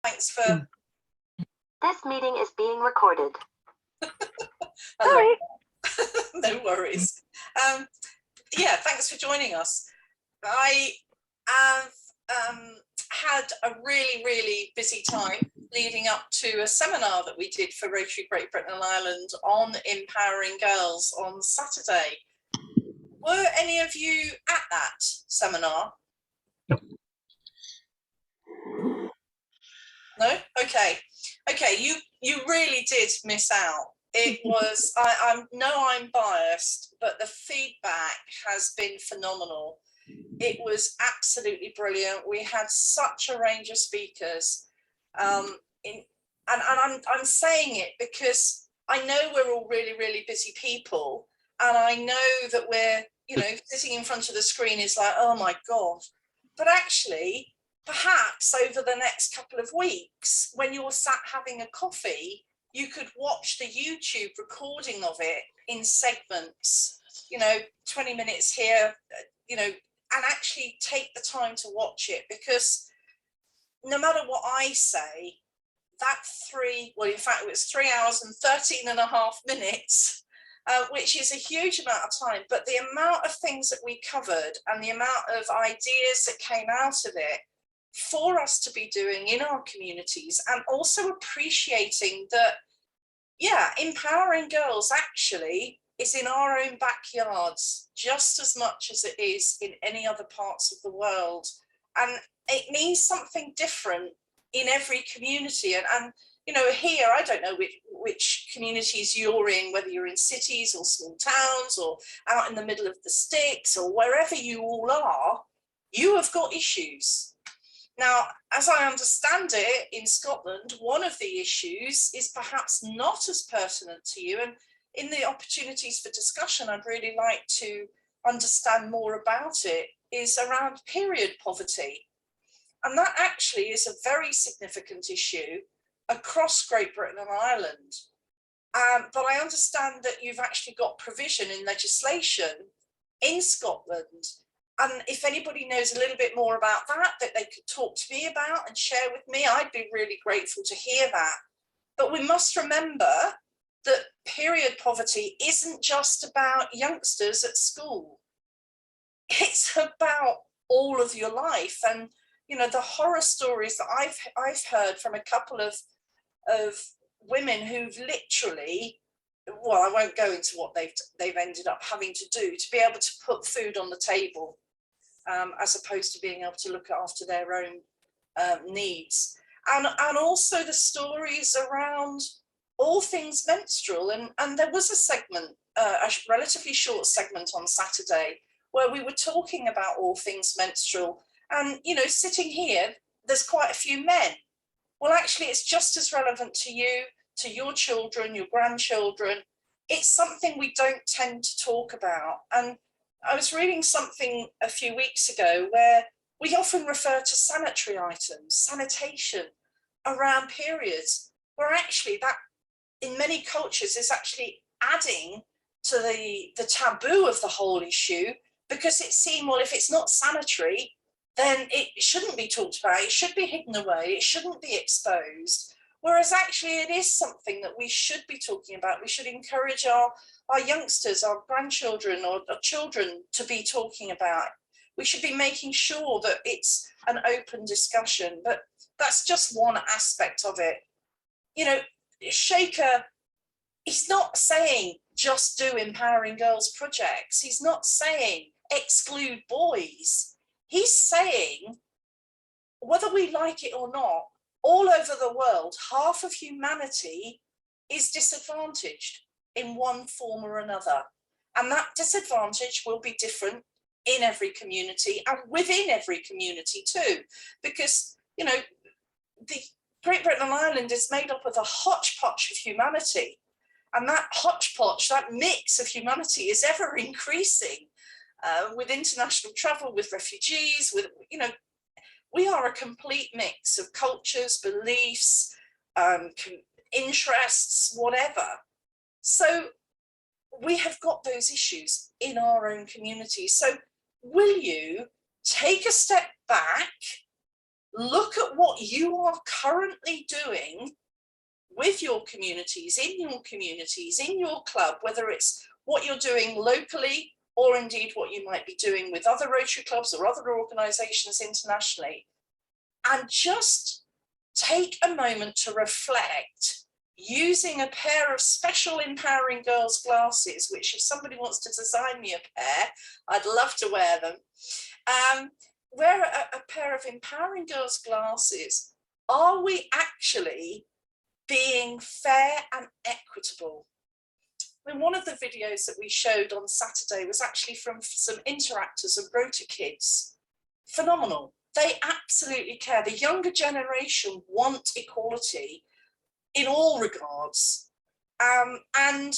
Thanks for... This meeting is being recorded. Sorry. No worries. Yeah, thanks for joining us. I have had a really busy time leading up to a seminar that we did for Rotary Great Britain and Ireland on empowering girls on Saturday. Were any of you at that seminar? No? Okay. Okay, you really did miss out. It was, I know I'm biased, but the feedback has been phenomenal. It was absolutely brilliant. We had such a range of speakers. I'm saying it because I know we're all really busy people, and I know that we're, you know, sitting in front of the screen is like, oh my God. But actually, perhaps over the next couple of weeks, when you're sat having a coffee, you could watch the YouTube recording of it in segments, you know, 20 minutes here, you know, and actually take the time to watch it, because no matter what I say, that in fact, it was 3 hours and 13 and a half minutes, which is a huge amount of time, but the amount of things that we covered and the amount of ideas that came out of it for us to be doing in our communities, and also appreciating that, yeah, empowering girls actually is in our own backyards just as much as it is in any other parts of the world. And it means something different in every community. And you know, here, I don't know which communities you're in, whether you're in cities or small towns or out in the middle of the sticks or wherever you all are, you have got issues. Now, as I understand it, in Scotland, one of the issues is perhaps not as pertinent to you. And in the opportunities for discussion, I'd really like to understand more about it, is around period poverty. And that actually is a very significant issue across Great Britain and Ireland. But I understand that you've actually got provision in legislation in Scotland. And if anybody knows a little bit more about that they could talk to me about and share with me, I'd be really grateful to hear that. But we must remember that period poverty isn't just about youngsters at school. It's about all of your life. And, you know, the horror stories that I've heard from a couple of women who've literally, well, I won't go into what they've ended up having to do to be able to put food on the table, as opposed to being able to look after their own needs. And also the stories around all things menstrual. And there was a segment, a relatively short segment on Saturday, where we were talking about all things menstrual. And, you know, sitting here, there's quite a few men. Well, actually, it's just as relevant to you, to your children, your grandchildren. It's something we don't tend to talk about. And I was reading something a few weeks ago where we often refer to sanitary items, sanitation around periods, where actually that in many cultures is actually adding to the taboo of the whole issue, because it's seen, well, if it's not sanitary, then it shouldn't be talked about, it should be hidden away, it shouldn't be exposed. Whereas actually it is something that we should be talking about. We should encourage our youngsters, our grandchildren or our children to be talking about. We should be making sure that it's an open discussion, but that's just one aspect of it. You know, Shaker, he's not saying just do empowering girls projects. He's not saying exclude boys. He's saying, whether we like it or not, all over the world, half of humanity is disadvantaged in one form or another. And that disadvantage will be different in every community and within every community too. Because, you know, the Great Britain and Ireland is made up of a hodgepodge of humanity. And that hodgepodge, that mix of humanity is ever increasing with international travel, with refugees, with, you know, we are a complete mix of cultures, beliefs, interests, whatever. So we have got those issues in our own community. So will you take a step back, look at what you are currently doing with your communities, in your club, whether it's what you're doing locally or indeed what you might be doing with other Rotary clubs or other organisations internationally, and just take a moment to reflect using a pair of special Empowering Girls glasses, which if somebody wants to design me a pair, I'd love to wear them. Wear a pair of Empowering Girls glasses. Are we actually being fair and equitable? And one of the videos that we showed on Saturday was actually from some interactors of Rota Kids. Phenomenal. They absolutely care. The younger generation want equality in all regards. And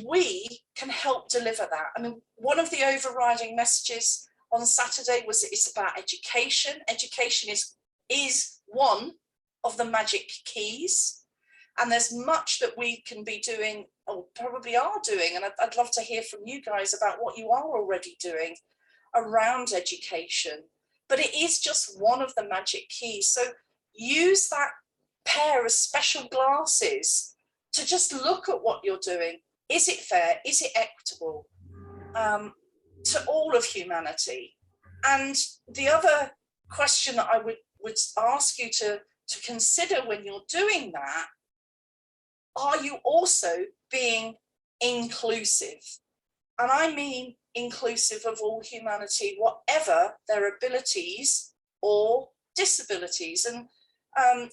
we can help deliver that. I mean, one of the overriding messages on Saturday was that it's about education. Education is one of the magic keys. And there's much that we can be doing, or probably are doing, and I'd love to hear from you guys about what you are already doing around education. But it is just one of the magic keys. So use that pair of special glasses to just look at what you're doing. Is it fair? Is it equitable to all of humanity? And the other question that I would ask you to consider when you're doing that, are you also being inclusive? And I mean inclusive of all humanity, whatever their abilities or disabilities. And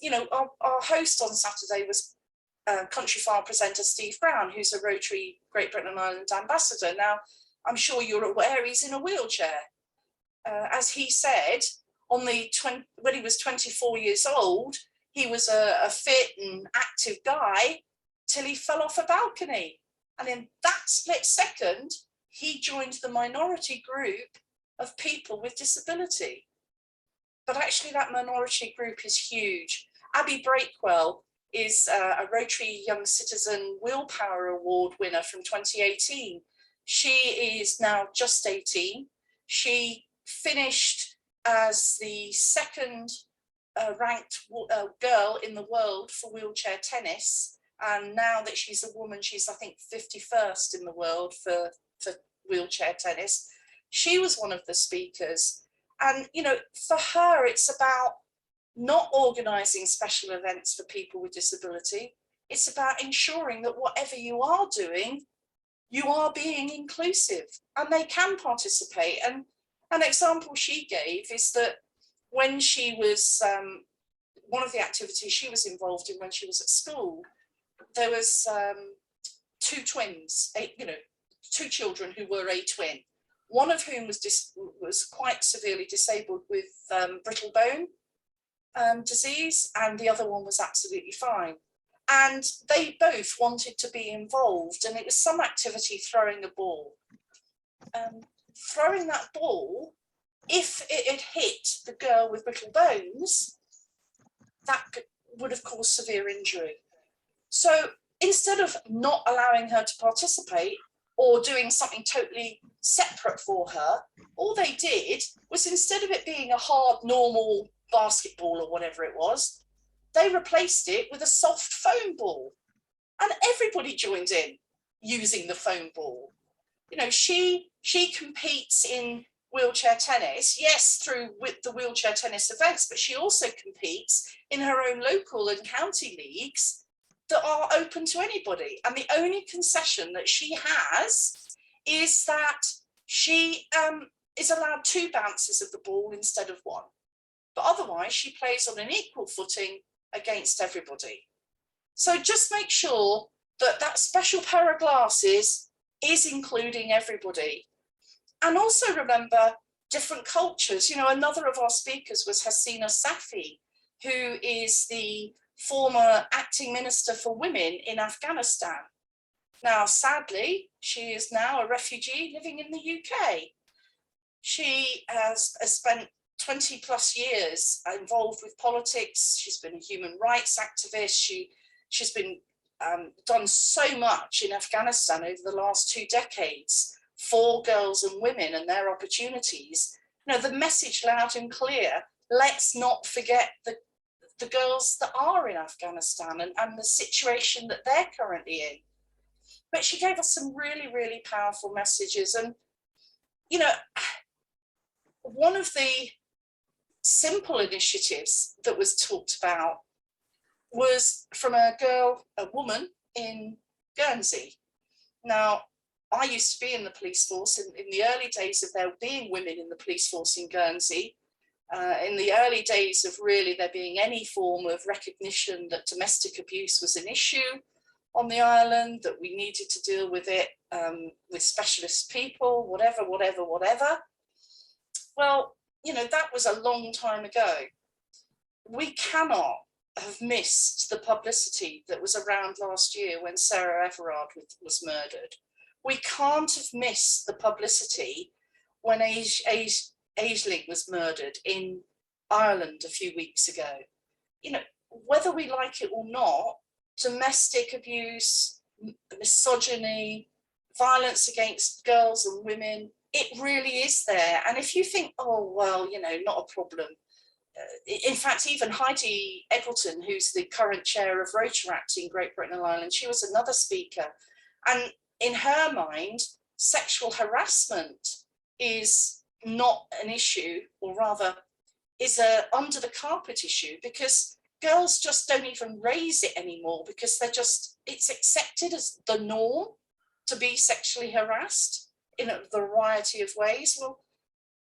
you know, our host on Saturday was Country File presenter Steve Brown, who's a Rotary Great Britain and Ireland ambassador. Now, I'm sure you're aware he's in a wheelchair. As he said, when he was 24 years old, he was a fit and active guy till he fell off a balcony. And in that split second, he joined the minority group of people with disability. But actually that minority group is huge. Abby Breakwell is a Rotary Young Citizen Willpower Award winner from 2018. She is now just 18. She finished as the second ranked girl in the world for wheelchair tennis. And now that she's a woman, she's, I think, 51st in the world for wheelchair tennis. She was one of the speakers. And, you know, for her, it's about not organising special events for people with disability. It's about ensuring that whatever you are doing, you are being inclusive and they can participate. And an example she gave is that when she was, one of the activities she was involved in when she was at school, there was two twins, two children who were a twin, one of whom was quite severely disabled with brittle bone disease, and the other one was absolutely fine. And they both wanted to be involved, and it was some activity throwing a ball. Throwing that ball, if it had hit the girl with brittle bones, that would have caused severe injury. So instead of not allowing her to participate or doing something totally separate for her, all they did was, instead of it being a hard, normal basketball or whatever it was, they replaced it with a soft foam ball. And everybody joined in using the foam ball. You know, she competes in wheelchair tennis, yes, through the wheelchair tennis events, but she also competes in her own local and county leagues that are open to anybody. And the only concession that she has is that she is allowed 2 bounces of the ball instead of 1. But otherwise, she plays on an equal footing against everybody. So just make sure that that special pair of glasses is including everybody. And also remember different cultures. You know, another of our speakers was Hasina Safi, who is the former acting minister for women in Afghanistan. Now, sadly, she is now a refugee living in the UK. She has spent 20 plus years involved with politics. She's been a human rights activist. She's been done so much in Afghanistan over the last 2 decades for girls and women and their opportunities. You know, the message loud and clear let's not forget the girls that are in Afghanistan and the situation that they're currently in. But she gave us some really, really powerful messages. And, you know, one of the simple initiatives that was talked about was from a woman in Guernsey. Now, I used to be in the police force in the early days of there being women in the police force in Guernsey, in the early days of really there being any form of recognition that domestic abuse was an issue on the island, that we needed to deal with it with specialist people, whatever. Well, you know, that was a long time ago. We cannot have missed the publicity that was around last year when Sarah Everard was murdered. We can't have missed the publicity when Aisling was murdered in Ireland a few weeks ago. You know, whether we like it or not, domestic abuse, misogyny, violence against girls and women, it really is there. And if you think, oh, well, you know, not a problem. In fact, even Heidi Eggleton, who's the current chair of Rotary in Great Britain and Ireland, she was another speaker. And in her mind, sexual harassment is not an issue, or rather is a under the carpet issue, because girls just don't even raise it anymore because it's accepted as the norm to be sexually harassed in a variety of ways. Well,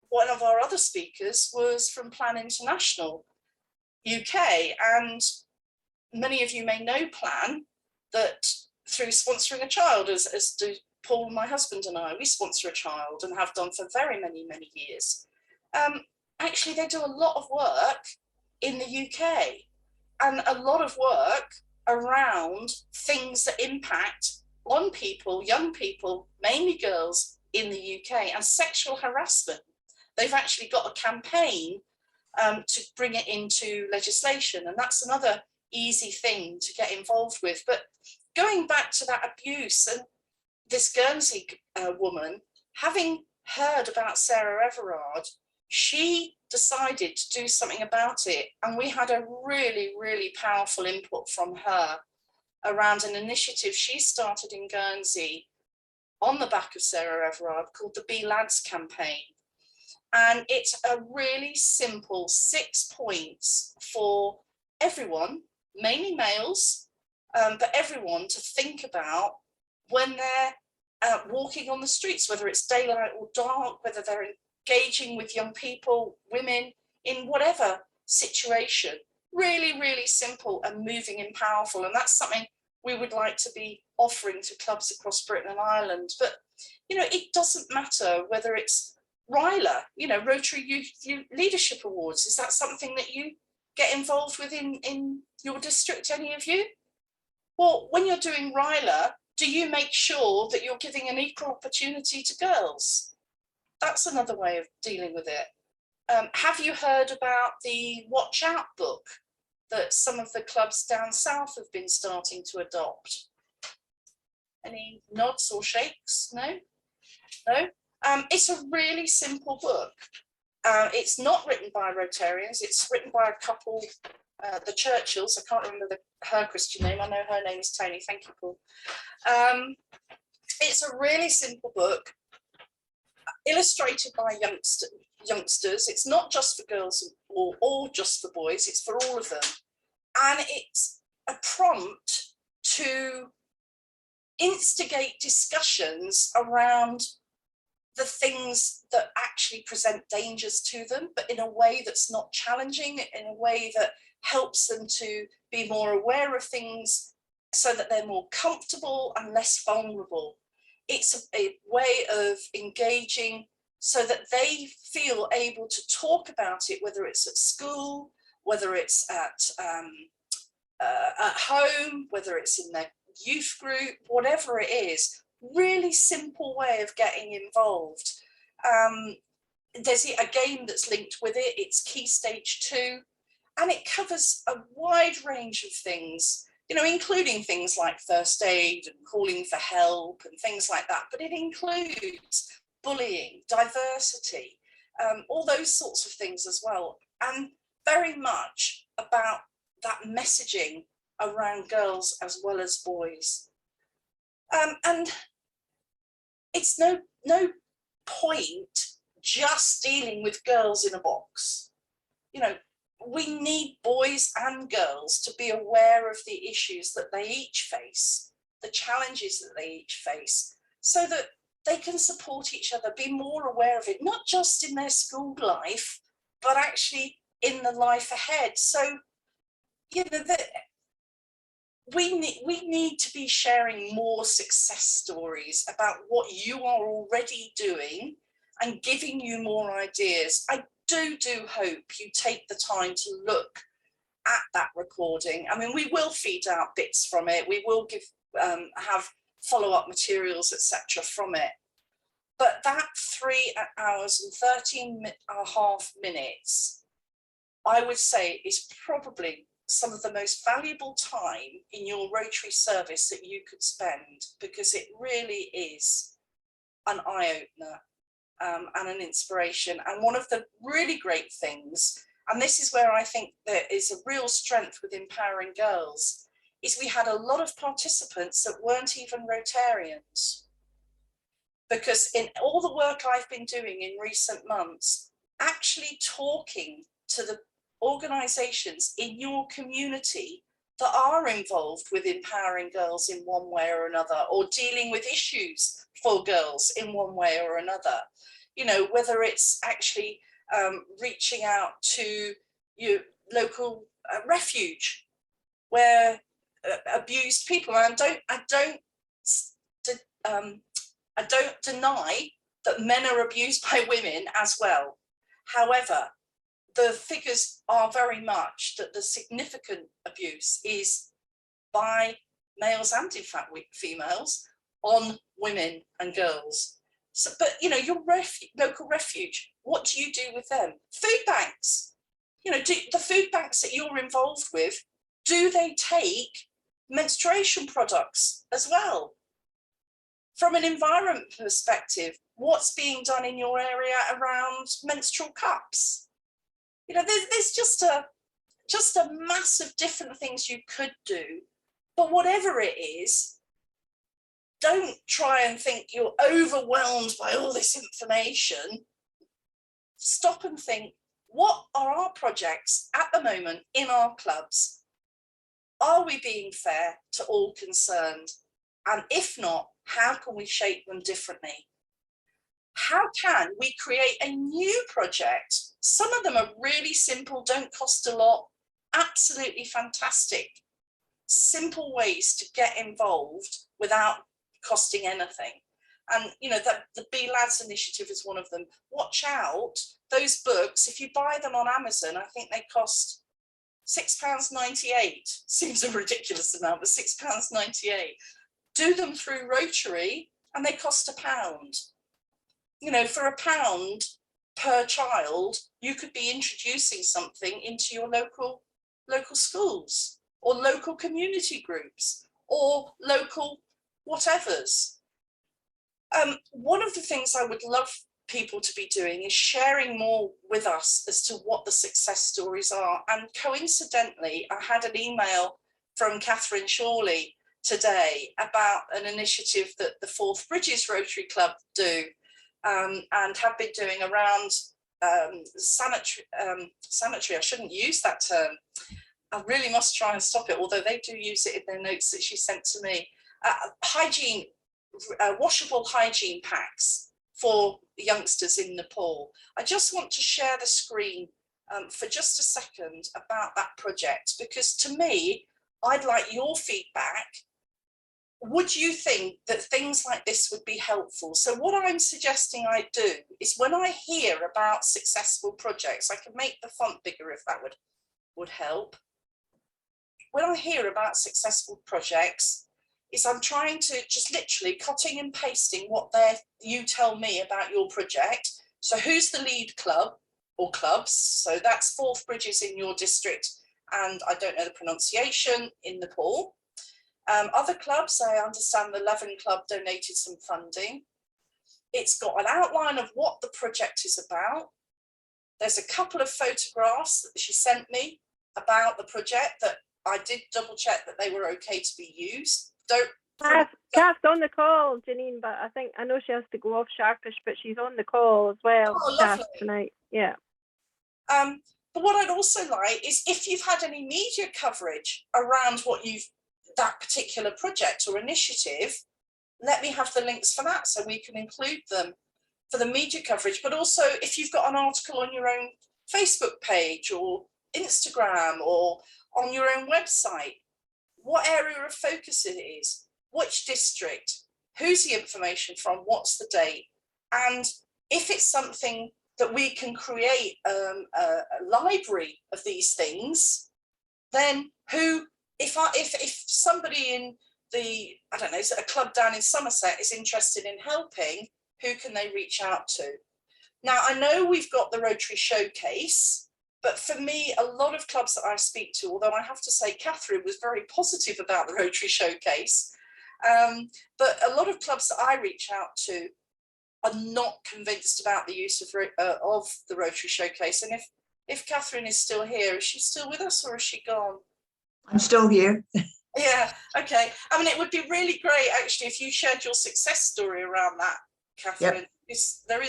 one of our other speakers was from Plan International UK, and many of you may know Plan, that through sponsoring a child, as do Paul, my husband, and I, we sponsor a child and have done for very many years. Actually, they do a lot of work in the UK and a lot of work around things that impact on people, young people, mainly girls in the UK, and sexual harassment. They've actually got a campaign to bring it into legislation, and that's another easy thing to get involved with. But going back to that abuse, and this Guernsey woman, having heard about Sarah Everard, she decided to do something about it, and we had a really, really powerful input from her around an initiative she started in Guernsey on the back of Sarah Everard called the Be Lads campaign. And it's a really simple 6 points for everyone, mainly males, but everyone to think about when they're walking on the streets, whether it's daylight or dark, whether they're engaging with young people, women, in whatever situation. Really, really simple and moving and powerful. And that's something we would like to be offering to clubs across Britain and Ireland. But, you know, it doesn't matter whether it's RYLA, you know, Rotary Youth Leadership Awards. Is that something that you get involved with in your district, any of you? Well, when you're doing RYLA, do you make sure that you're giving an equal opportunity to girls? That's another way of dealing with it. Have you heard about the Watch Out book that some of the clubs down south have been starting to adopt? Any nods or shakes? No? No? It's a really simple book. It's not written by Rotarians, it's written by a couple, the Churchills. I can't remember her Christian name. I know her name is Tony. Thank you, Paul. It's a really simple book, illustrated by youngsters. It's not just for girls or just for boys, it's for all of them. And it's a prompt to instigate discussions around the things that actually present dangers to them, but in a way that's not challenging, in a way that helps them to be more aware of things so that they're more comfortable and less vulnerable. It's a way of engaging so that they feel able to talk about it, whether it's at school, whether it's at home, whether it's in their youth group, whatever it is. Really simple way of getting involved. There's a game that's linked with it. It's Key Stage 2, and it covers a wide range of things, you know, including things like first aid and calling for help and things like that. But it includes bullying, diversity, all those sorts of things as well. and very much about that messaging around girls as well as boys. And it's no point just dealing with girls in a box. You know, we need boys and girls to be aware of the issues that they each face, the challenges that they each face, so that they can support each other, be more aware of it, not just in their school life, but actually in the life ahead. So, you know, we need to be sharing more success stories about what you are already doing and giving you more ideas. I do hope you take the time to look at that recording. I mean, we will feed out bits from it. We will give have follow-up materials, etc. from it. But that 3 hours and 13.5 minutes, I would say, is probably some of the most valuable time in your Rotary service that you could spend, because it really is an eye-opener and an inspiration. And one of the really great things, and this is where I think there is a real strength with Empowering Girls, is we had a lot of participants that weren't even Rotarians. Because in all the work I've been doing in recent months, actually talking to the organisations in your community that are involved with empowering girls in one way or another, or dealing with issues for girls in one way or another, you know, whether it's actually reaching out to your local refuge where abused people, and I don't deny that men are abused by women as well. However, the figures are very much that the significant abuse is by males and in fact females on women and girls. So, but you know, your local refuge, what do you do with them? Food banks, you know, do the food banks that you're involved with, do they take menstruation products as well? From an environment perspective, what's being done in your area around menstrual cups? You know, there's just a mass of different things you could do, but whatever it is, don't try and think you're overwhelmed by all this information. Stop and think, what are our projects at the moment in our clubs? Are we being fair to all concerned? And if not, how can we shape them differently? How can we create a new project? Some of them are really simple, don't cost a lot, absolutely fantastic. Simple ways to get involved without costing anything. And you know, that the Be Lads initiative is one of them. Watch out, those books, if you buy them on Amazon, I think they cost £6.98. Seems a ridiculous amount, but £6.98. Do them through Rotary and they cost £1. You know, for £1 per child, you could be introducing something into your local schools or local community groups or local whatevers. One of the things I would love people to be doing is sharing more with us as to what the success stories are. And coincidentally, I had an email from Catherine Shawley today about an initiative that the Forth Bridges Rotary Club do and have been doing around sanitary, I shouldn't use that term. I really must try and stop it, although they do use it in their notes that she sent to me. Hygiene, washable hygiene packs for youngsters in Nepal. I just want to share the screen for just a second about that project, because to me, I'd like your feedback. Would you think that things like this would be helpful? So what I'm suggesting I do is, when I hear about successful projects, I can make the font bigger if that would help. When I hear about successful projects, is I'm trying to just literally cutting and pasting what you tell me about your project. So who's the lead club or clubs? So that's Forth Bridges in your district, and I don't know the pronunciation, in Nepal. Other clubs, I understand the Leven Club donated some funding. It's got an outline of what the project is about. There's a couple of photographs that she sent me about the project that I did double check that they were okay to be used. Kath's on the call, Jannine, but I know she has to go off sharpish, but she's on the call as well, Kath, tonight. Yeah. But what I'd also like is if you've had any media coverage around that particular project or initiative, let me have the links for that so we can include them for the media coverage. But also if you've got an article on your own Facebook page or Instagram or on your own website, what area of focus it is, which district, who's the information from, what's the date, and if it's something that we can create a library of these things, then if somebody in I don't know, a club down in Somerset is interested in helping, who can they reach out to? Now, I know we've got the Rotary Showcase, but for me, a lot of clubs that I speak to, although I have to say Catherine was very positive about the Rotary Showcase, but a lot of clubs that I reach out to are not convinced about the use of the Rotary Showcase. And if Catherine is still here, is she still with us or is she gone? I'm still here. Yeah, okay. I mean, it would be really great actually if you shared your success story around that, Catherine. Yep.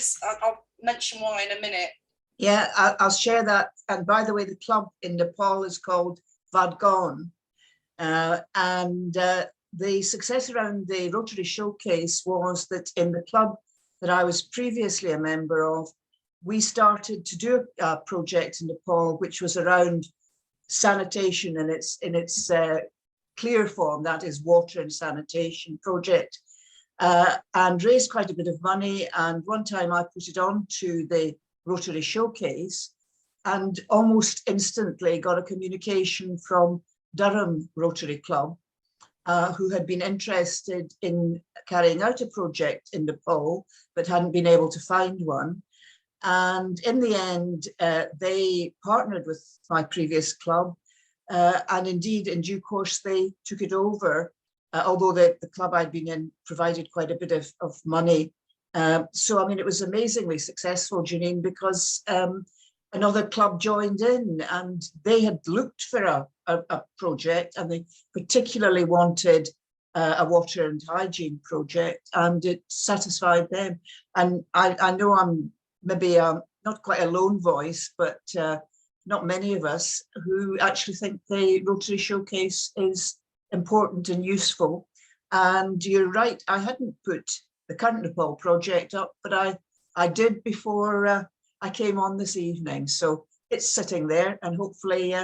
I'll mention why in a minute. Yeah, I'll share that. And by the way, the club in Nepal is called Vadgon. The success around the Rotary Showcase was that in the club that I was previously a member of, we started to do a project in Nepal, which was around sanitation in its clear form, that is water and sanitation project, and raised quite a bit of money. And one time I put it on to the Rotary Showcase and almost instantly got a communication from Durham Rotary Club, who had been interested in carrying out a project in Nepal, but hadn't been able to find one. And in the end, they partnered with my previous club, and indeed, in due course, they took it over, although the club I'd been in provided quite a bit of money. So, I mean, it was amazingly successful, Jannine, because another club joined in and they had looked for a project, and they particularly wanted a water and hygiene project, and it satisfied them. And I know I'm maybe not quite a lone voice, but not many of us who actually think the Rotary Showcase is important and useful. And you're right, I hadn't put the current Nepal project up, but I did before I came on this evening. So it's sitting there, and hopefully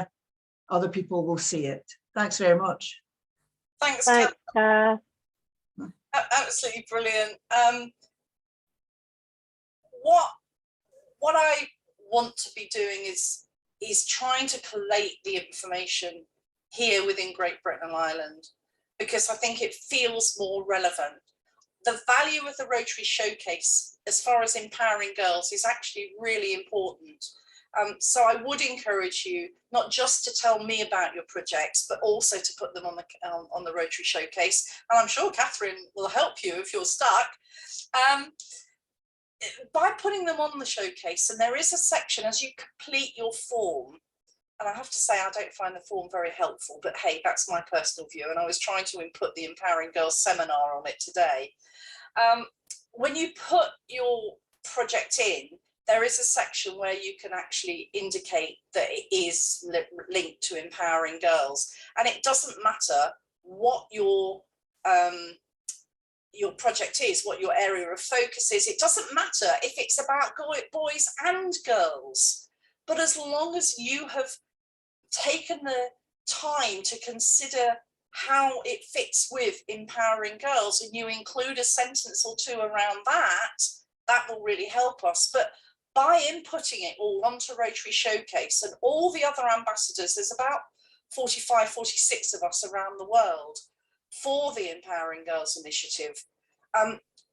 other people will see it. Thanks very much. Thanks, absolutely brilliant. What I want to be doing is trying to collate the information here within Great Britain and Ireland, because I think it feels more relevant. The value of the Rotary Showcase as far as empowering girls is actually really important. So I would encourage you not just to tell me about your projects, but also to put them on the Rotary Showcase. And I'm sure Catherine will help you if you're stuck. By putting them on the showcase, and there is a section as you complete your form, and I have to say I don't find the form very helpful, but hey, that's my personal view, and I was trying to input the Empowering Girls seminar on it today. When you put your project in, there is a section where you can actually indicate that it is linked to empowering girls, and it doesn't matter what your project is, what your area of focus is. It doesn't matter if it's about boys and girls, but as long as you have taken the time to consider how it fits with empowering girls, and you include a sentence or two around that will really help us. But by inputting it all onto Rotary Showcase and all the other ambassadors, there's about 45, 46 of us around the world for the Empowering Girls initiative.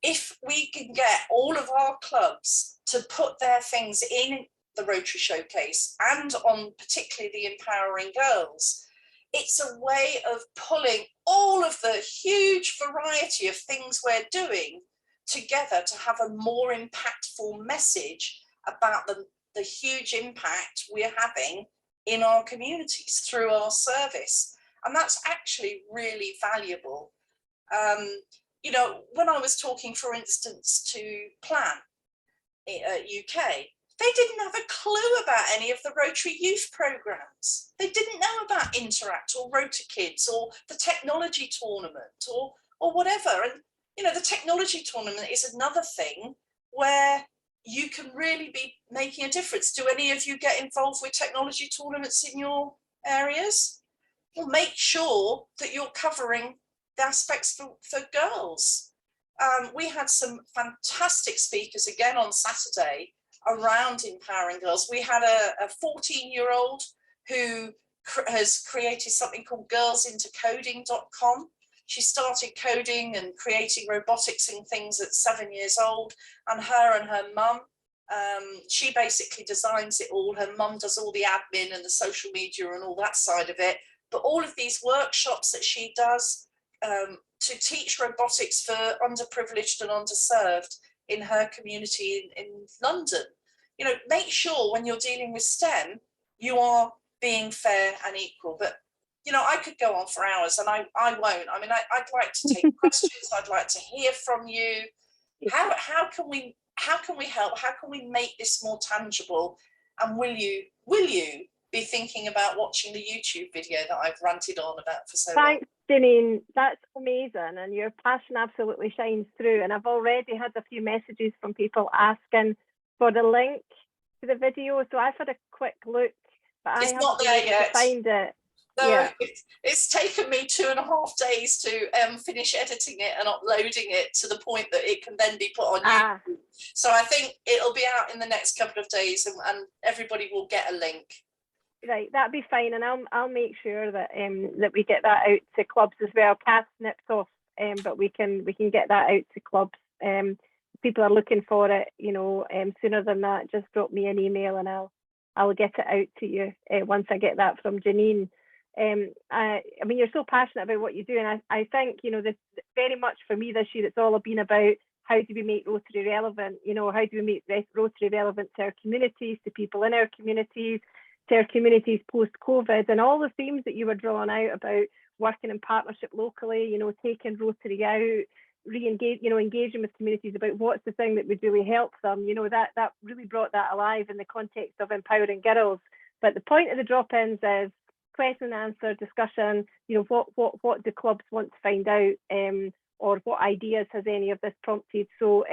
If we can get all of our clubs to put their things in the Rotary Showcase and on particularly the Empowering Girls, it's a way of pulling all of the huge variety of things we're doing together to have a more impactful message about the the huge impact we're having in our communities through our service. And that's actually really valuable. You know, when I was talking, for instance, to Plan UK, they didn't have a clue about any of the Rotary youth programs. They didn't know about Interact or Rota Kids or the technology tournament or whatever. And, you know, the technology tournament is another thing where you can really be making a difference. Do any of you get involved with technology tournaments in your areas? Well, make sure that you're covering the aspects for girls. We had some fantastic speakers again on Saturday around empowering girls. We had a 14-year-old who has created something called girlsintocoding.com. She started coding and creating robotics and things at 7 years old, and her mum, she basically designs it all. Her mum does all the admin and the social media and all that side of it. But all of these workshops that she does to teach robotics for underprivileged and underserved in her community in London. You know, make sure when you're dealing with STEM, you are being fair and equal. But, you know, I could go on for hours and I won't. I mean, I'd like to take questions. I'd like to hear from you. How can we help? How can we make this more tangible? And will you be thinking about watching the YouTube video that I've ranted on about for so long? Thanks, Jannine. That's amazing, and your passion absolutely shines through. And I've already had a few messages from people asking for the link to the video, so I've had a quick look, but It's I not haven't been there able yet. to find it. No, Yeah. it's taken me 2.5 days to finish editing it and uploading it to the point that it can then be put on YouTube. So I think it'll be out in the next couple of days, and everybody will get a link. Right, that'd be fine, and I'll make sure that that we get that out to clubs as well. Cass snips off, but we can get that out to clubs. People are looking for it, you know. Sooner than that, just drop me an email and I'll get it out to you once I get that from Jannine. I mean, you're so passionate about what you do, and I think, you know, this very much for me this year, it's all been about how do we make Rotary relevant. You know, how do we make Rotary relevant to our communities, to people in our communities, to our communities post-COVID, and all the themes that you were drawing out about working in partnership locally, you know, taking Rotary out, engaging with communities about what's the thing that would really help them. You know, that really brought that alive in the context of empowering girls. But the point of the drop-ins is question and answer, discussion. You know, what do clubs want to find out, or what ideas has any of this prompted? So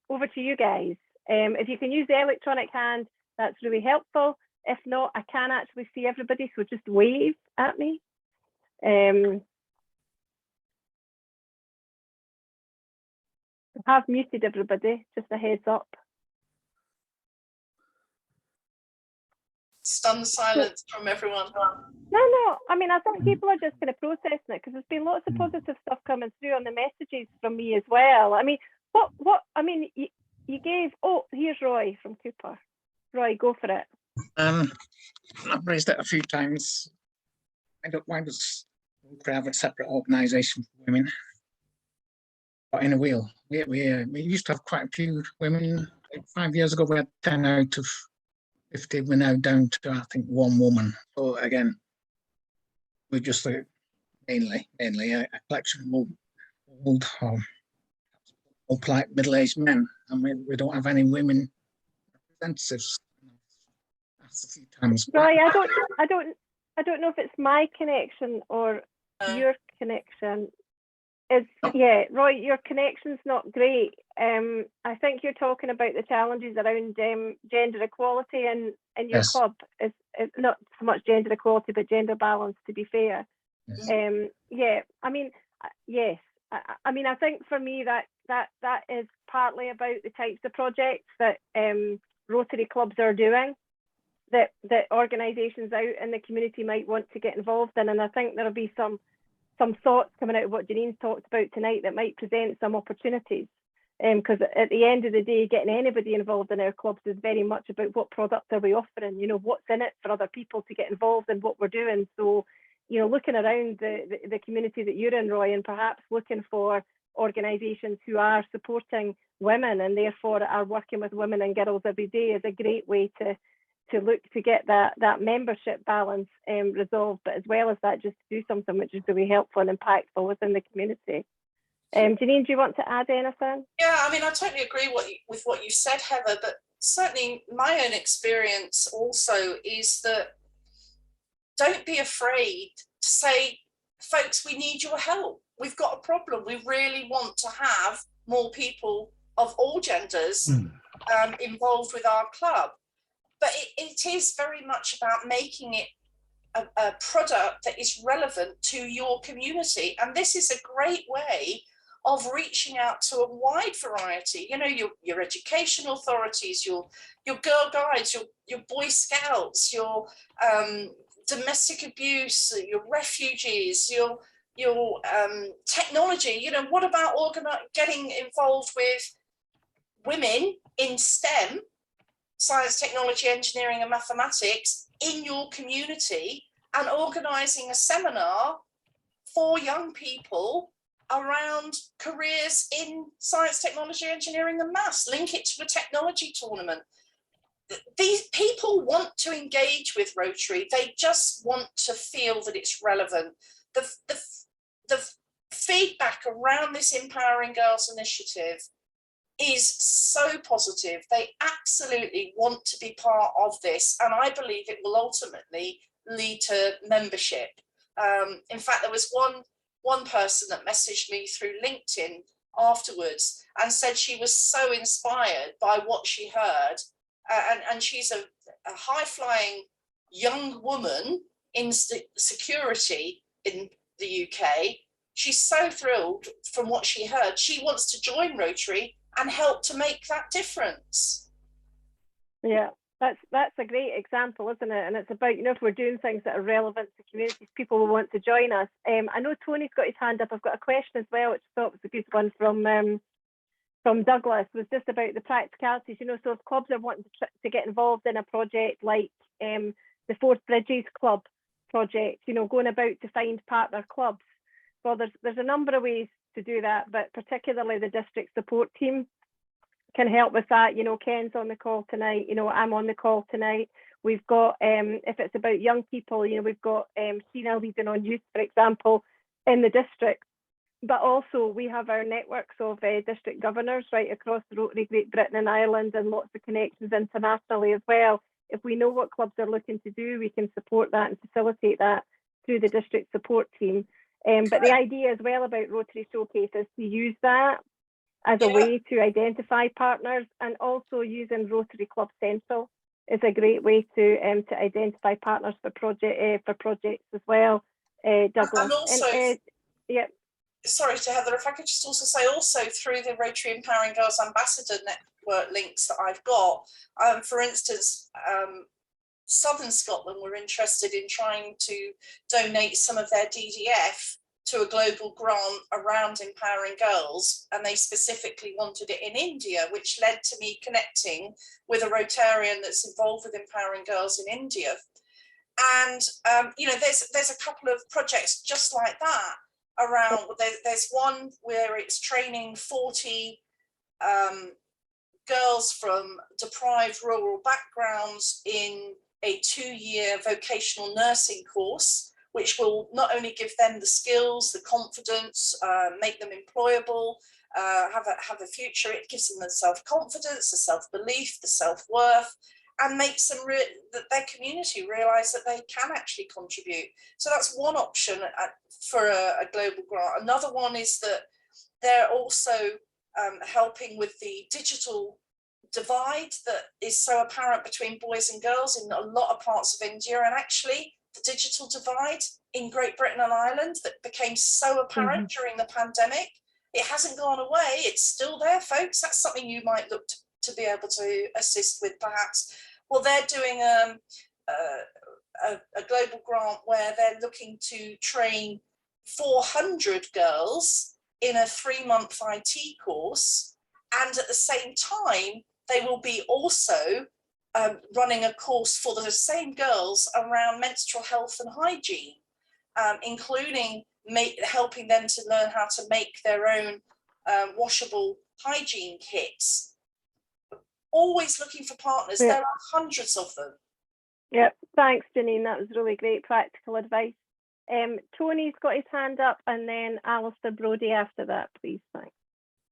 over to you guys. If you can use the electronic hand, that's really helpful. If not, I can actually see everybody, so just wave at me. I have muted everybody, just a heads up. Stunned silence from everyone. No, I mean, I think people are just kind of processing it, because there's been lots of positive stuff coming through on the messages from me as well. I mean, I mean, you gave, oh, here's Roy from Cooper. Roy, go for it. I've raised it a few times. Why does Rotary have a separate organisation for women? But in a wheel, we used to have quite a few women. Like 5 years ago, we had 10 out of 50. We're now down to, I think, 1 woman. So again, we're just mainly a collection of old polite middle-aged men, and we don't have any women representatives. A few times. Roy, I don't know if it's my connection or your connection. Yeah, Roy, your connection's not great. I think you're talking about the challenges around gender equality in your club. It's not so much gender equality, but gender balance, to be fair. Yes. Yeah, I mean, yes. I mean, I think for me that is partly about the types of projects that Rotary clubs are doing, that organisations out in the community might want to get involved in. And I think there'll be some thoughts coming out of what Jannine's talked about tonight that might present some opportunities. Because at the end of the day, getting anybody involved in our clubs is very much about what product are we offering, you know, what's in it for other people to get involved in what we're doing. So, you know, looking around the community that you're in, Roy, and perhaps looking for organisations who are supporting women and therefore are working with women and girls every day is a great way to look to get that membership balance resolved, but as well as that, just to do something which is really helpful and impactful within the community. Jannine, do you want to add anything? Yeah, I mean, I totally agree with what you said, Heather, but certainly my own experience also is that don't be afraid to say, folks, we need your help. We've got a problem. We really want to have more people of all genders involved with our club. But it is very much about making it a product that is relevant to your community. And this is a great way of reaching out to a wide variety, you know, your education authorities, your Girl Guides, your Boy Scouts, your domestic abuse, your refugees, your technology. You know, what about getting involved with women in STEM, science, technology, engineering and mathematics in your community, and organising a seminar for young people around careers in science, technology, engineering and maths, link it to a technology tournament. These people want to engage with Rotary. They just want to feel that it's relevant. The feedback around this Empowering Girls initiative is so positive. They absolutely want to be part of this, and I believe it will ultimately lead to membership. In fact, there was one person that messaged me through LinkedIn afterwards and said she was so inspired by what she heard, and she's a high-flying young woman in security in the UK. She's so thrilled from what she heard. She wants to join Rotary and help to make that difference. Yeah, that's a great example, isn't it? And it's about, you know, if we're doing things that are relevant to communities, people will want to join us. I know Tony's got his hand up. I've got a question as well, which I thought was a good one from Douglas, was just about the practicalities. You know, so if clubs are wanting to get involved in a project like the Forth Bridges Club project, you know, going about to find partner clubs. Well, there's a number of ways to do that, but particularly the district support team can help with that. You know, Ken's on the call tonight, you know, I'm on the call tonight. We've got, if it's about young people, you know, we've got Sina leading on youth, for example, in the district. But also we have our networks of district governors right across the Rotary, Great Britain and Ireland, and lots of connections internationally as well. If we know what clubs are looking to do, we can support that and facilitate that through the district support team. But the idea as well about Rotary Showcase is to use that as a way to identify partners, and also using Rotary Club Central is a great way to identify partners for projects as well. Douglas. And also, yeah. Sorry to Heather, if I could just also say, also through the Rotary Empowering Girls Ambassador Network links that I've got, for instance, Southern Scotland were interested in trying to donate some of their DDF to a global grant around empowering girls, and they specifically wanted it in India, which led to me connecting with a Rotarian that's involved with empowering girls in India. And you know, there's a couple of projects just like that around. There's one where it's training 40 girls from deprived rural backgrounds in a 2-year vocational nursing course, which will not only give them the skills, the confidence, make them employable, have a future. It gives them the self-confidence, the self-belief, the self-worth, and makes them their community realise that they can actually contribute. So that's one option for a global grant. Another one is that they're also helping with the digital divide that is so apparent between boys and girls in a lot of parts of India, and actually the digital divide in Great Britain and Ireland that became so apparent during the pandemic. It hasn't gone away, it's still there, folks. That's something you might look to be able to assist with, perhaps. Well, they're doing a global grant where they're looking to train 400 girls in a 3-month IT course, and at the same time they will be also running a course for the same girls around menstrual health and hygiene, including helping them to learn how to make their own washable hygiene kits. Always looking for partners. Yeah. There are hundreds of them. Yep, thanks, Jannine. That was really great practical advice. Tony's got his hand up, and then Alistair Brodie after that, please. Thanks.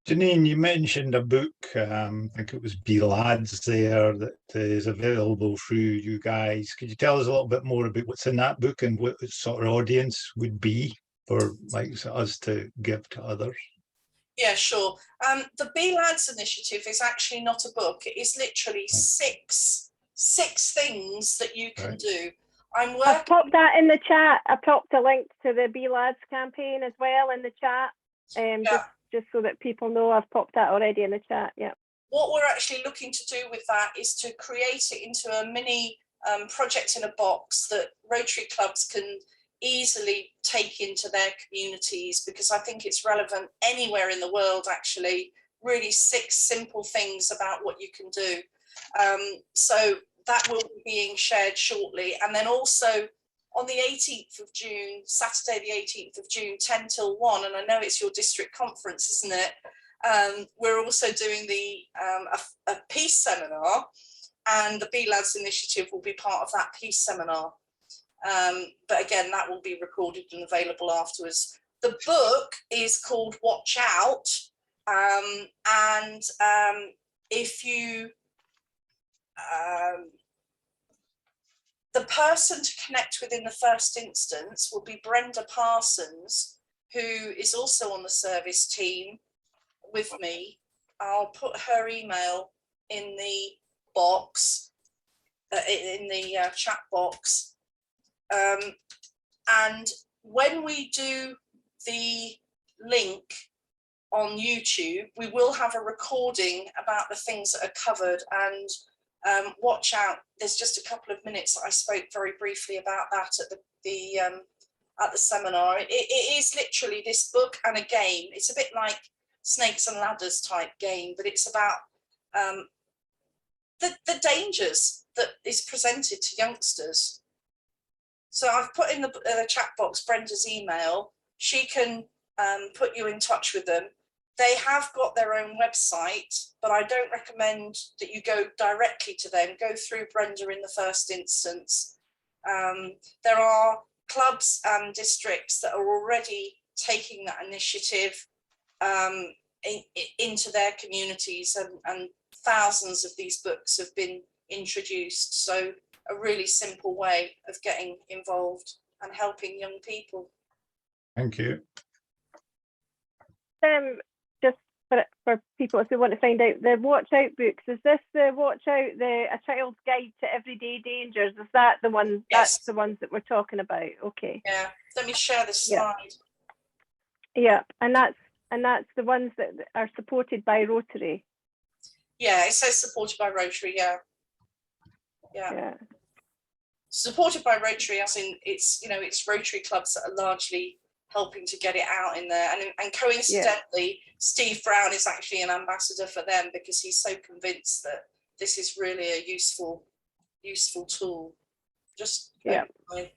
Jannine, you mentioned a book, I think it was Be Lads there, that is available through you guys. Could you tell us a little bit more about what's in that book and what sort of audience would be for like us to give to others? Yeah, sure. The Be Lads initiative is actually not a book. It is literally six things that you can do. I'm working. I've popped that in the chat. I popped a link to the Be Lads campaign as well in the chat. Just so that people know, I've popped that already in the chat. Yeah. What we're actually looking to do with that is to create it into a mini project in a box that Rotary clubs can easily take into their communities, because I think it's relevant anywhere in the world, actually. Really 6 simple things about what you can do. So that will be being shared shortly. And then also on the 18th of June, Saturday the 18th of June, 10 till 1, and I know it's your district conference, isn't it? We're also doing a peace seminar, and the Be Lads initiative will be part of that peace seminar. But again, that will be recorded and available afterwards. The book is called Watch Out, and if you the person to connect with in the first instance will be Brenda Parsons, who is also on the service team with me. I'll put her email in the box, in the chat box. And when we do the link on YouTube, we will have a recording about the things that are covered, and watch out. There's just a couple of minutes that I spoke very briefly about that at the seminar. It is literally this book and a game. It's a bit like Snakes and Ladders type game, but it's about the dangers that is presented to youngsters. So I've put in the chat box Brenda's email. She can put you in touch with them. They have got their own website, but I don't recommend that you go directly to them. Go through Brenda in the first instance. There are clubs and districts that are already taking that initiative into their communities, and thousands of these books have been introduced. So a really simple way of getting involved and helping young people. Thank you. Just for people, if they want to find out, the Watch Out books, is this the Watch Out, A Child's Guide to Everyday Dangers? Is that the one? Yes. That's the ones that we're talking about. Okay. Yeah. Let me share the slide. Yeah, and that's the ones that are supported by Rotary. Yeah, it says supported by Rotary. Yeah. Supported by Rotary, as in it's Rotary clubs that are largely helping to get it out in there, and coincidentally, Steve Brown is actually an ambassador for them, because he's so convinced that this is really a useful tool. Just my,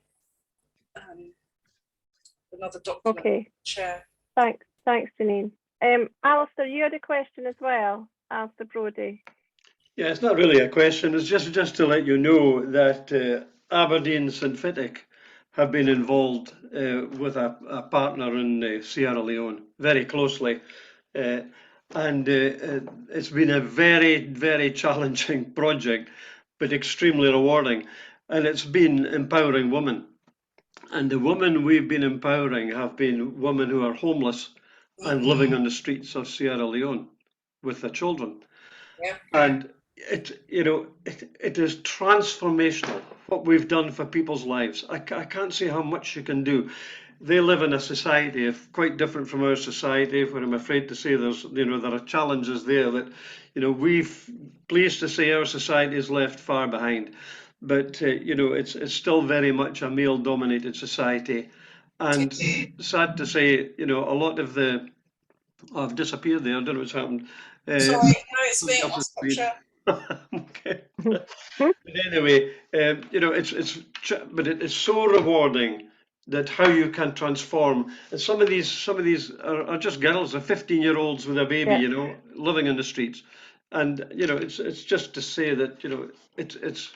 another document. Okay. Share. Thanks, Jannine. Alistair, you had a question as well, Alistair Brodie. Yeah, it's not really a question. It's just to let you know that Aberdeen St Fittic have been involved with a partner in Sierra Leone very closely, and it's been a very, very challenging project, but extremely rewarding, and it's been empowering women. And the women we've been empowering have been women who are homeless and living on the streets of Sierra Leone with their children. Yeah. And it is transformational what we've done for people's lives. I can't say how much you can do. They live in a society quite different from our society, where I'm afraid to say there are challenges there that we've pleased to say our society is left far behind. But it's still very much a male-dominated society, and sad to say, a lot of I've disappeared there. I don't know what's happened. Sorry, no, it's me. I'll stop share. Okay. But anyway, but it is so rewarding that how you can transform. And some of these are just girls, are 15-year-olds with a baby, Yeah. you know, living in the streets. And you know, it's just to say that, you know, it's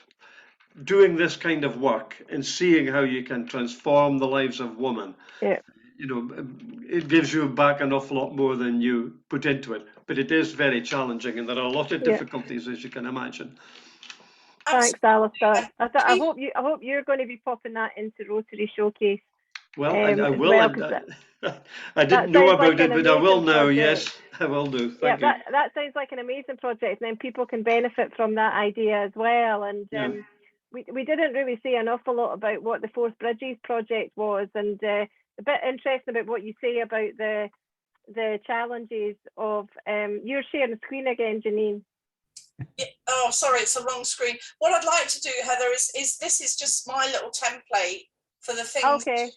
doing this kind of work and seeing how you can transform the lives of women. Yeah. You know, it gives you back an awful lot more than you put into it. But it is very challenging, and there are a lot of Yeah. difficulties, as you can imagine. Thanks, Absolutely. Alistair. I And hope you're going to be popping that into Rotary Showcase. Well, I As will. well, 'cause I didn't that know sounds like about it, an but I will amazing now. project. Yes, I will do. Yeah, Thank you. that sounds like an amazing project, and then people can benefit from that idea as well. And Yeah. we didn't really say an awful lot about what the Forth Bridges project was, and a bit interesting about what you say about the challenges of you're sharing the screen again, Jannine. Yeah, oh, sorry, it's the wrong screen. What I'd like to do, Heather, is this is just my little template for the things. Okay.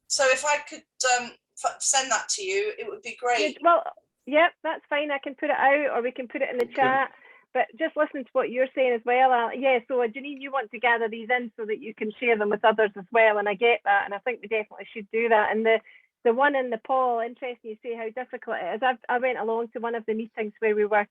So if I could send that to you, it would be great. Well, yeah, that's fine. I can put it out, or we can put it in the chat. But just listen to what you're saying as well. Yeah, so Jannine, you want to gather these in so that you can share them with others as well, and I get that, and I think we definitely should do that. And the one in Nepal, interesting you say how difficult it is. I went along to one of the meetings where we were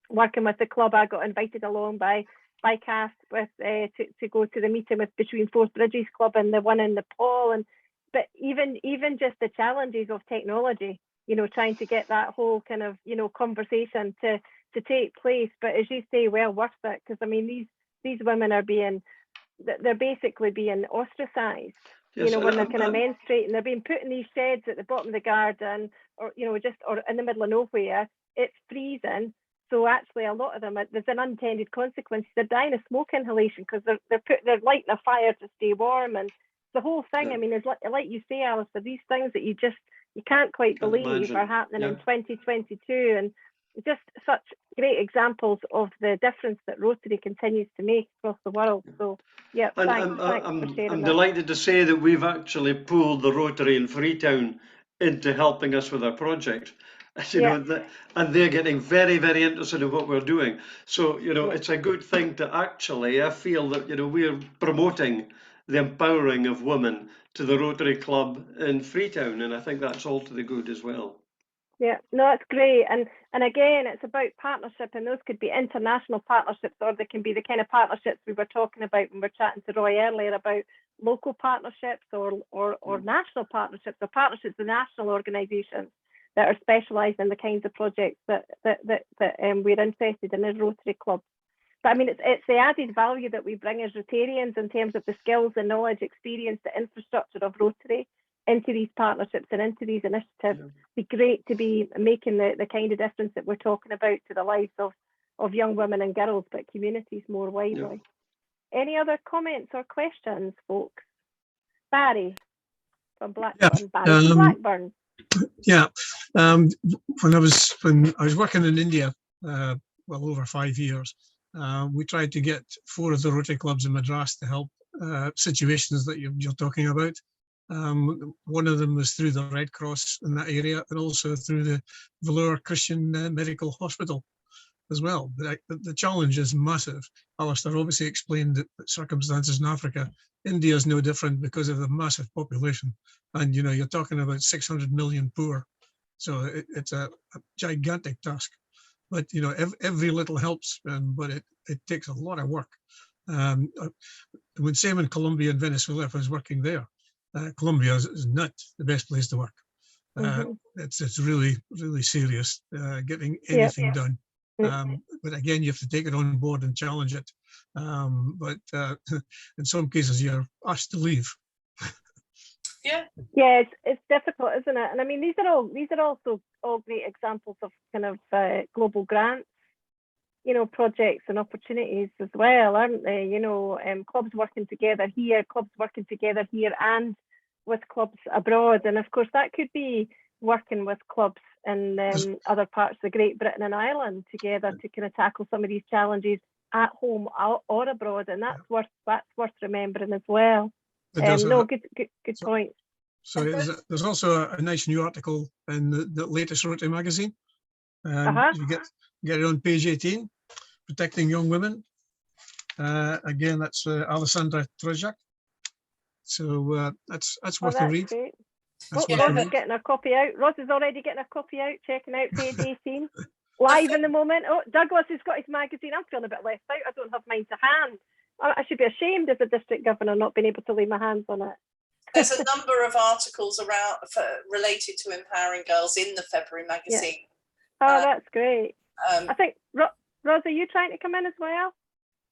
working with the club. I got invited along by CAST with to go to the meeting with between Forth Bridges Club and the one in Nepal. And but even just the challenges of technology, you know, trying to get that whole kind of, you know, conversation to take place. But as you say, well worth it, because I mean these women are they're basically being ostracized. Yes, you know, when they're kind of menstruating, they're being put in these sheds at the bottom of the garden, or you know, just or in the middle of nowhere. It's freezing. So actually, a lot of them, there's an unintended consequence. They're dying of smoke inhalation because they're lighting a fire to stay warm, and the whole thing. Yeah. I mean, is like you say, Alistair, these things that you can't quite believe are happening in 2022, and just such great examples of the difference that Rotary continues to make across the world. So yeah, thanks for sharing I'm that. delighted to say that we've actually pulled the Rotary in Freetown into helping us with our project. You know, and they're getting very, very interested in what we're doing. So, you know, it's a good thing to actually, I feel that, you know, we're promoting the empowering of women to the Rotary Club in Freetown, and I think that's all to the good as well. Yeah, no, that's great. And again, it's about partnership, and those could be international partnerships, or they can be the kind of partnerships we were talking about when we were chatting to Roy earlier about local partnerships or national partnerships, or partnerships with national organisations that are specialised in the kinds of projects that we're interested in as Rotary Club. But I mean, it's the added value that we bring as Rotarians in terms of the skills and knowledge, experience, the infrastructure of Rotary into these partnerships and into these initiatives. It'd be great to be making the kind of difference that we're talking about to the lives of young women and girls, but communities more widely. Yeah. Any other comments or questions, folks? Barry from Blackburn. Yeah, Barry from Blackburn. Yeah, when I was working in India, well over 5 years, we tried to get 4 of the Rotary clubs in Madras to help situations that you're talking about. One of them was through the Red Cross in that area, and also through the Vellore Christian Medical Hospital as well. But the challenge is massive. Alistair obviously explained that circumstances in Africa. India is no different because of the massive population, and you know, you're talking about 600 million poor, so it's a gigantic task. But you know, every little helps, but it takes a lot of work. When same in Colombia and Venezuela, if I was working there, Colombia is not the best place to work. It's really, really serious getting anything done. But again, you have to take it on board and challenge it. But in some cases, you're asked to leave. Yeah, it's difficult, isn't it? And I mean, these are also all great examples of kind of global grants, you know, projects and opportunities as well, aren't they? You know, clubs working together here, and with clubs abroad. And of course, that could be working with clubs in other parts of Great Britain and Ireland together to kind of tackle some of these challenges at home or abroad. And that's worth remembering as well. Good point. So there's also a nice new article in the latest Rotary magazine. You get it on page 18, Protecting Young Women. Again, that's Alessandra Trojak. So that's Oh, worth a that's read. great. That's Oh, worth a Roz is read. getting a copy out. Roz is already getting a copy out, checking out page 18. Live in the moment. Oh, Douglas has got his magazine. I'm feeling a bit left out. I don't have mine to hand. I should be ashamed as a district governor not being able to lay my hands on it. There's a number of articles around related to empowering girls in the February magazine. Oh, that's great. Um, I think, Roz, are you trying to come in as well?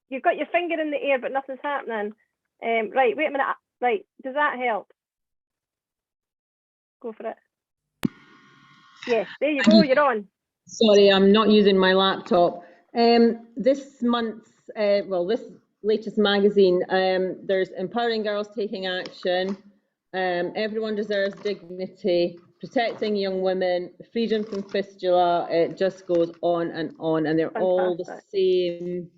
You've got your finger in the air, but nothing's happening. Right, wait a minute. Right, does that help? Go for it. Yes, there you go, you're on. Sorry, I'm not using my laptop. This month's, this latest magazine, there's Empowering Girls Taking Action, Everyone Deserves Dignity, Protecting Young Women, Freedom from Fistula. It just goes on, and they're all the same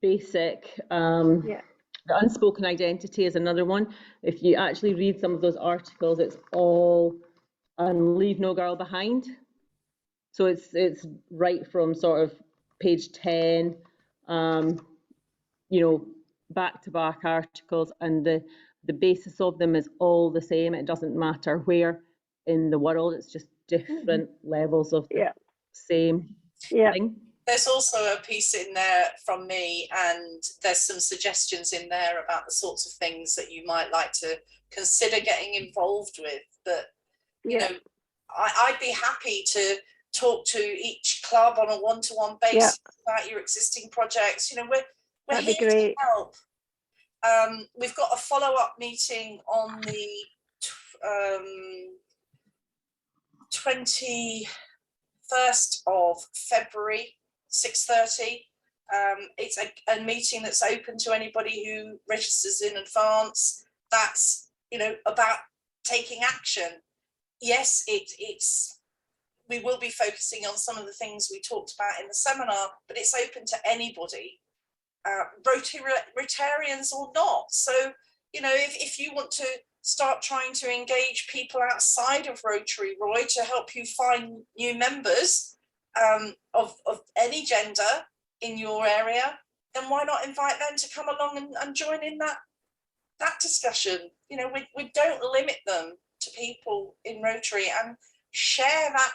basic. The unspoken identity is another one. If you actually read some of those articles, it's all leave no girl behind. So it's right from sort of page 10, back to back articles, and the basis of them is all the same. It doesn't matter where in the world, it's just different levels of the same thing. There's also a piece in there from me, and there's some suggestions in there about the sorts of things that you might like to consider getting involved with. But, you know, I'd be happy to talk to each club on a one-to-one basis about your existing projects. You know, we're here to help. We've got a follow-up meeting on the 21st of February, 6:30. It's a meeting that's open to anybody who registers in advance. That's, you know, about taking action. Yes, we will be focusing on some of the things we talked about in the seminar, but it's open to anybody, Rotarians or not. So, you know, if you want to start trying to engage people outside of Rotary, Roy, to help you find new members of any gender in your area, then why not invite them to come along and join in that discussion? You know, we don't limit them to people in Rotary, and share that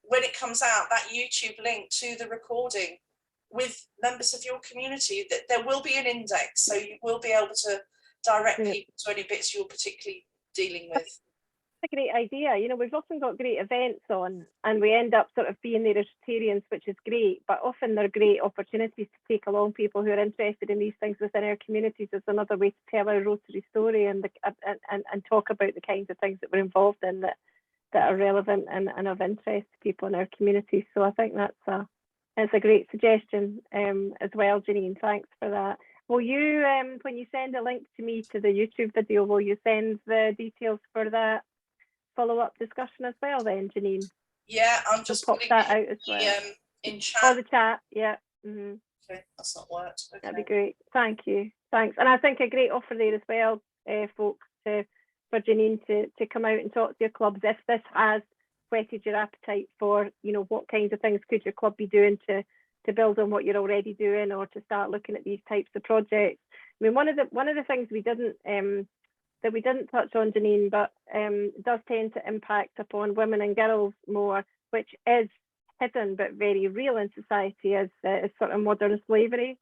when it comes out, that YouTube link to the recording with members of your community. That there will be an index, so you will be able to direct people to any bits you're particularly dealing with. A great idea. You know, we've often got great events on, and we end up sort of being the Rotarians, which is great, but often they're great opportunities to take along people who are interested in these things within our communities. It's another way to tell our Rotary story and talk about the kinds of things that we're involved in that are relevant and of interest to people in our communities. So I think that's a great suggestion as well, Jannine. Thanks for that. Will you, when you send a link to me to the YouTube video, will you send the details for that follow-up discussion as well then, Jannine? Yeah, I'm just pop that out as well. In chat. Oh, the chat, yeah. Okay, that's not worked. Okay. That'd be great. Thank you. Thanks. And I think a great offer there as well, folks, for Jannine to come out and talk to your clubs if this has whetted your appetite for, you know, what kinds of things could your club be doing to build on what you're already doing, or to start looking at these types of projects. I mean, one of the things we didn't touch on, Jannine, but does tend to impact upon women and girls more, which is hidden but very real in society, is sort of modern slavery.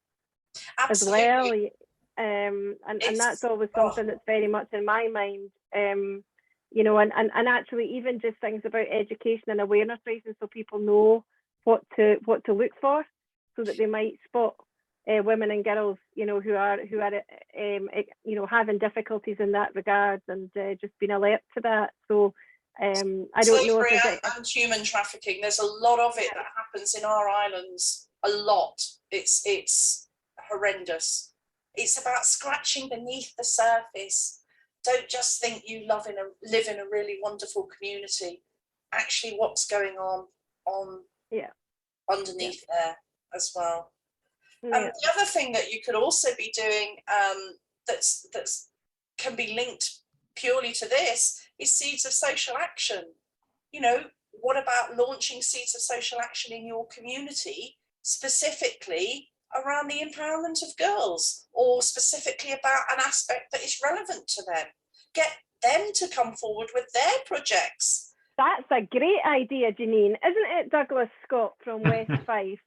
Absolutely. As well. And that's always something that's very much in my mind. You know, and actually even just things about education and awareness raising, so people know what to look for, so that they might spot women and girls, you know, who are you know, having difficulties in that regard, and just being alert to that. So I don't know if and human trafficking, there's a lot of it that happens in our islands. A lot. It's horrendous. It's about scratching beneath the surface. Don't just think you live in a really wonderful community. Actually, what's going on underneath there as well. The other thing that you could also be doing that's can be linked purely to this is Seeds of Social Action. You know, what about launching Seeds of Social Action in your community, specifically around the empowerment of girls, or specifically about an aspect that is relevant to them. Get them to come forward with their projects. That's a great idea, Jannine, isn't it, Douglas Scott from West Fife,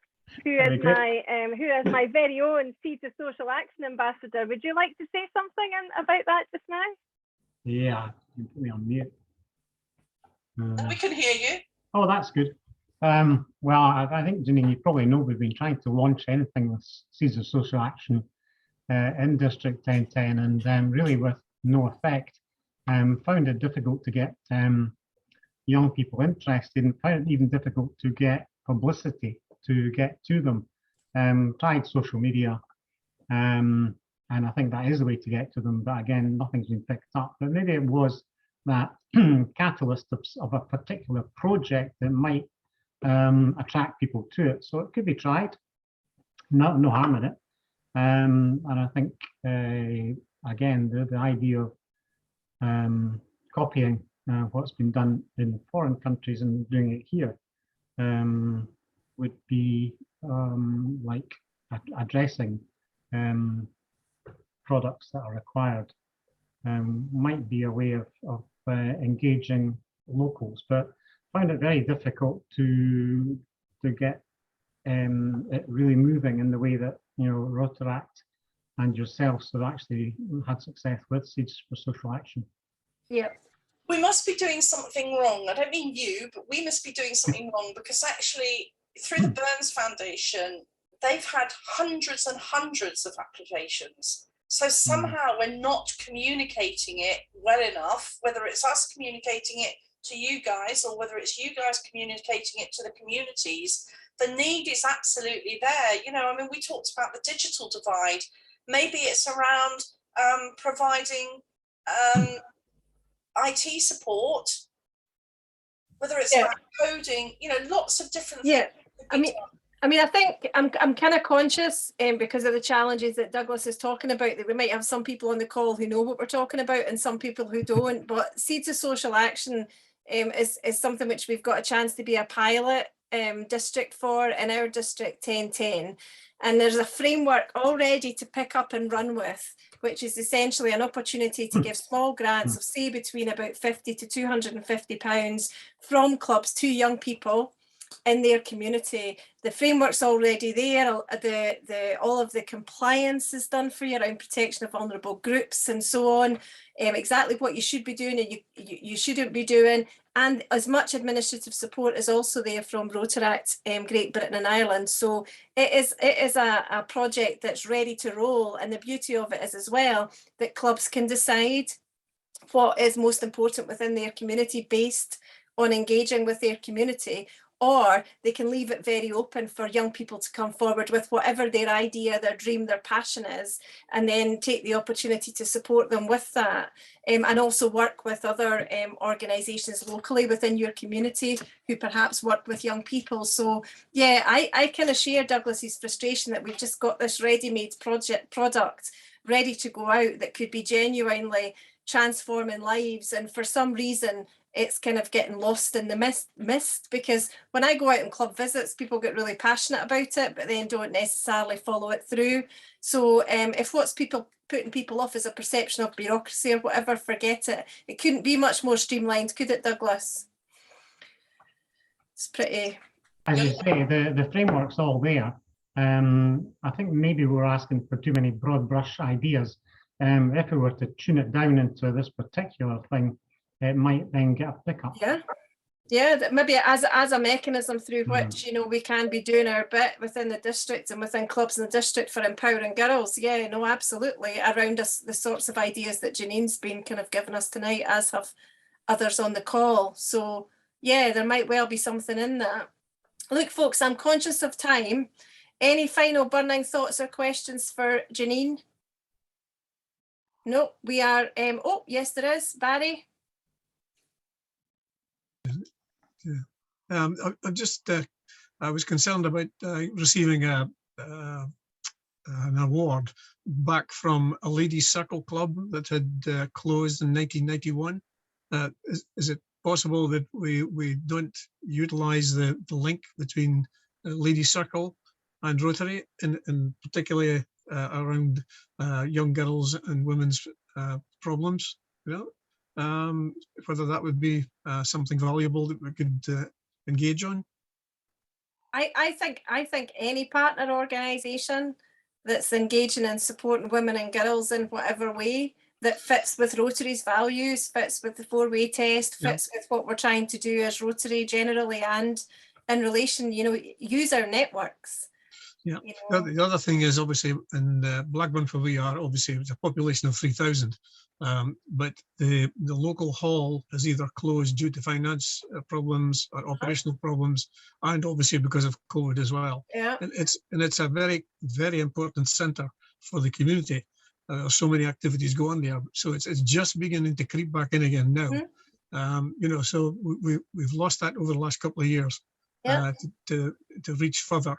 who is my very own Seeds of Social Action ambassador? Would you like to say something about that just now? Yeah, you can put me on mute. We can hear you. Oh, that's good. Well, I think, Jannine, you probably know we've been trying to launch anything with Seeds of Social Action in District 1010, and really with no effect. Found it difficult to get young people interested, and found it even difficult to get publicity to get to them. Tried social media, and I think that is the way to get to them, but again, nothing's been picked up. But maybe it was that catalyst of a particular project that might attract people to it. So it could be tried, no harm in it. And I think, again, the idea of copying what's been done in foreign countries and doing it here would be like addressing products that are required. Might be a way of engaging locals, but find it very difficult to get it really moving in the way that, you know, Rotary and yourselves have actually had success with Seeds for Social Action. Yeah. We must be doing something wrong. I don't mean you, but we must be doing something wrong, because actually through the Burns Foundation, they've had hundreds and hundreds of applications. So somehow we're not communicating it well enough, whether it's us communicating it to you guys or whether it's you guys communicating it to the communities. The need is absolutely there. You know, I mean, we talked about the digital divide. Maybe it's around providing IT support, whether it's about coding, you know, lots of different things. I mean, I think I'm kind of conscious because of the challenges that Douglas is talking about, that we might have some people on the call who know what we're talking about and some people who don't. But Seeds of Social Action is something which we've got a chance to be a pilot district for in our district 1010. And there's a framework already to pick up and run with, which is essentially an opportunity to give small grants of, say, between about £50 to £250 from clubs to young people in their community. The framework's already there. All of the compliance is done for you around protection of vulnerable groups and so on. Exactly what you should be doing and you shouldn't be doing. And as much administrative support is also there from Rotary Great Britain and Ireland. So it is a project that's ready to roll. And the beauty of it is as well that clubs can decide what is most important within their community based on engaging with their community, or they can leave it very open for young people to come forward with whatever their idea, their dream, their passion is, and then take the opportunity to support them with that. And also work with other organisations locally within your community who perhaps work with young people. So yeah, I kind of share Douglas's frustration that we've just got this ready-made product ready to go out that could be genuinely transforming lives, and for some reason it's kind of getting lost in the mist, because when I go out on club visits, people get really passionate about it, but then don't necessarily follow it through. So if what's putting people off is a perception of bureaucracy or whatever, forget it. It couldn't be much more streamlined, could it, Douglas? It's pretty... As you say, the framework's all there. I think maybe we're asking for too many broad brush ideas. If we were to tune it down into this particular thing, it might then get a pickup. Yeah, maybe as a mechanism through which, you know, we can be doing our bit within the district and within clubs in the district for empowering girls. Yeah, no, absolutely. Around the sorts of ideas that Jannine's been kind of giving us tonight, as have others on the call. So yeah, there might well be something in that. Look, folks, I'm conscious of time. Any final burning thoughts or questions for Jannine? No, we are, oh, yes, there is. Barry? Yeah. I was concerned about receiving an award back from a ladies' circle club that had closed in 1991. Is it possible that we don't utilise the link between ladies' circle and Rotary, in particularly around young girls and women's problems. Whether that would be something valuable that we could engage on. I think any partner organisation that's engaging and supporting women and girls in whatever way that fits with Rotary's values, fits with the 4-way test, fits with what we're trying to do as Rotary generally, and in relation, use our networks. Yeah. The other thing is, obviously, in Blackburn, where we are, obviously it's a population of 3,000, but the local hall is either closed due to finance problems or operational problems, and obviously because of COVID as well. Yeah. And it's a very, very important centre for the community. So many activities go on there, so it's just beginning to creep back in again now. So we've lost that over the last couple of years to reach further.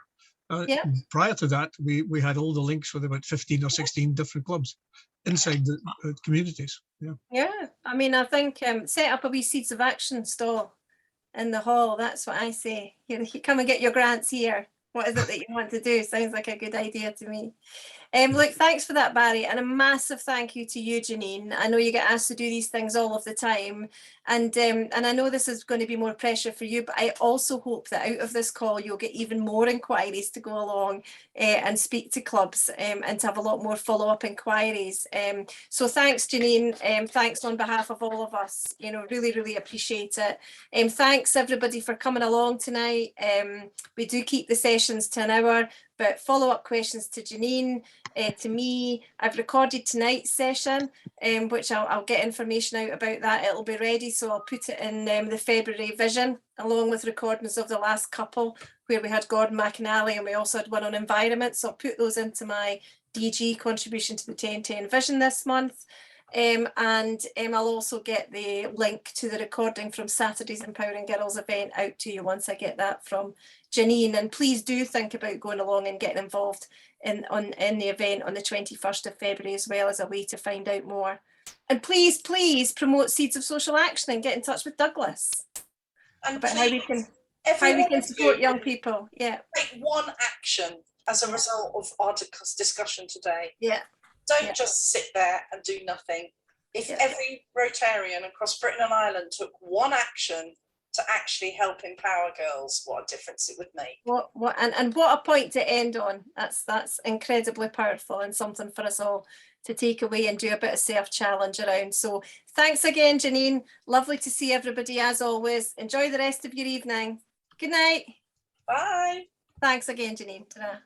Prior to that, we had all the links with about 15 or 16 different clubs inside the communities. Yeah, I mean, I think set up a wee Seeds of Action stall in the hall. That's what I say. You come and get your grants here. What is it that you want to do? Sounds like a good idea to me. Look, thanks for that, Barry, and a massive thank you to you, Jannine. I know you get asked to do these things all of the time, and I know this is going to be more pressure for you, but I also hope that out of this call you'll get even more inquiries to go along and speak to clubs and to have a lot more follow-up inquiries. So thanks, Jannine. Thanks on behalf of all of us. Really, really appreciate it. Thanks everybody for coming along tonight. We do keep the sessions to an hour, but follow-up questions to Jannine, to me. I've recorded tonight's session, which I'll get information out about that. It'll be ready, so I'll put it in the February vision, along with recordings of the last couple, where we had Gordon McAnally and we also had one on environment. So I'll put those into my DG contribution to the 1010 vision this month. And I'll also get the link to the recording from Saturday's Empowering Girls event out to you once I get that from Jannine. And please do think about going along and getting involved in the event on the 21st of February as well, as a way to find out more. And please promote Seeds of Social Action and get in touch with Douglas about how we can support young people. Yeah. Take one action as a result of our discussion today. Yeah. Don't just sit there and do nothing. If every Rotarian across Britain and Ireland took one action to actually help empower girls, what a difference it would make. What a point to end on. That's incredibly powerful and something for us all to take away and do a bit of self-challenge around. So thanks again, Jannine. Lovely to see everybody as always. Enjoy the rest of your evening. Good night. Bye. Thanks again, Jannine. Ta-ra.